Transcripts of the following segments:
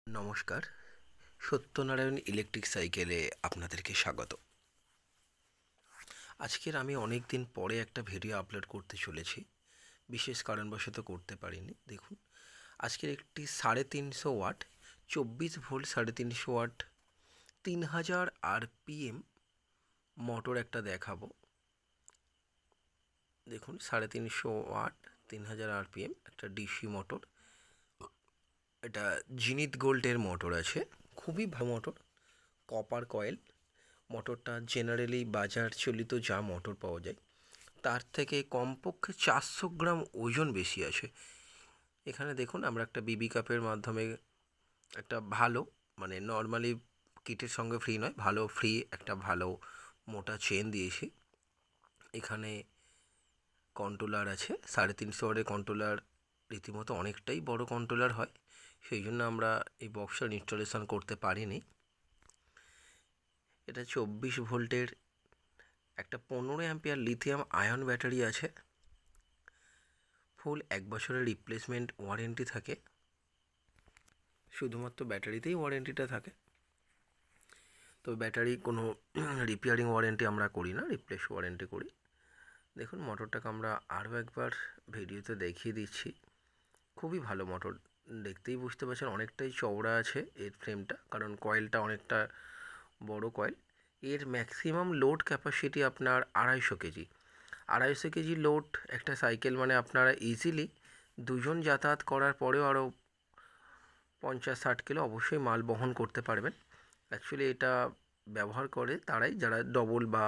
নমস্কার, সত্যনারায়ণ ইলেকট্রিক সাইকেলে আপনাদেরকে স্বাগত। আজকের আমি অনেক দিন পরে একটা ভিডিও আপলোড করতে চলেছি, বিশেষ কারণবশত করতে পারিনি। দেখুন, আজকের একটি 350 watt 24 volt 350 watt 3000 RPM motor একটা দেখাবো। দেখুন, 350 ওয়াট 3000 RPM একটা ডিসি মোটর। এটা জিনিত গোল্ডের মোটর আছে, খুবই ভালো মোটর, কপার কয়েল। মোটরটা জেনারেলি বাজার চলিত যা মোটর পাওয়া যায় তার থেকে কমপক্ষে 400 গ্রাম ওজন বেশি আছে। এখানে দেখুন, আমরা একটা বিবি কাপের মাধ্যমে একটা ভালো, মানে নর্মালি কিটের সঙ্গে ফ্রি নয়, ভালো ফ্রি একটা ভালো মোটা চেন দিয়েছি। এখানে কন্ট্রোলার আছে, 350 ওয়াটের কন্ট্রোলার রীতিমতো অনেকটাই বড় কন্ট্রোলার হয়, সেই জন্য আমরা এই বক্সটার ইনস্টলেশন করতে পারিনি। এটা 24 ভোল্টের একটা 15 অ্যাম্পিয়ার লিথিয়াম আয়ন ব্যাটারি আছে। ফুল 1 বছরের রিপ্লেসমেন্ট ওয়ারেন্টি থাকে, শুধুমাত্র ব্যাটারিতেই ওয়ারেন্টিটা থাকে। তো ব্যাটারি কোনো রিপেয়ারিং ওয়ারেন্টি আমরা করি না, রিপ্লেস ওয়ারেন্টি করি। দেখুন, মোটরটাকে আমরা আরও একবার ভিডিওতে দেখিয়ে দিচ্ছি। খুবই ভালো মোটর, দেখতেই বুঝতে পারছেন অনেকটাই চওড়া আছে এর ফ্রেমটা, কারণ কয়েলটা অনেকটা বড় কয়েল। এর ম্যাক্সিমাম লোড ক্যাপাসিটি আপনার 250 কেজি। 250 কেজি লোড একটা সাইকেল, মানে আপনারা ইজিলি দুজন যাতায়াত করার পরেও আরও 50-60 কিলো অবশ্যই মাল বহন করতে পারবেন। অ্যাকচুয়ালি এটা ব্যবহার করে তারাই যারা ডবল বা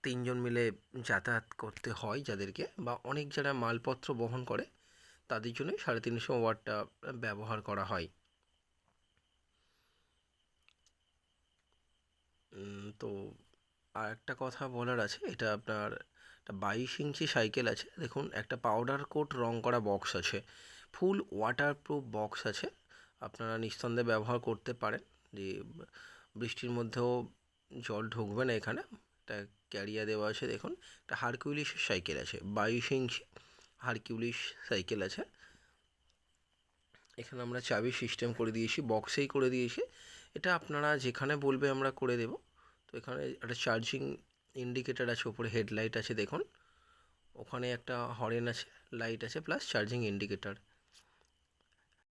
3জন মিলে যাতায়াত করতে হয় যাদেরকে, বা অনেক যারা মালপত্র বহন করে তাদের জন্যই 350 ওয়াটটা ব্যবহার করা হয়। তো আর একটা কথা বলার আছে, এটা আপনার একটা 22 ইঞ্চি সাইকেল আছে। দেখুন, একটা পাউডার কোট রং করা বক্স আছে, ফুল ওয়াটারপ্রুফ বক্স আছে, আপনারা নিঃসন্দেহে ব্যবহার করতে পারেন। যে বৃষ্টির মধ্যেও জল ঢুকবে না এখানে। একটা ক্যারিয়ার দেওয়া আছে, দেখুন একটা হারকিউলিসের সাইকেল আছে, 22 ইঞ্চি হারকিউলিস সাইকেল আছে। এখানে আমরা চাবি সিস্টেম করে দিয়েছি, বক্সেই করে দিয়েছি। এটা আপনারা যেখানে বলবে আমরা করে দেব। তো এখানে একটা চার্জিং ইন্ডিকেটার আছে, ওপরে হেডলাইট আছে, দেখুন ওখানে একটা হর্ন আছে, লাইট আছে, প্লাস চার্জিং ইন্ডিকেটার।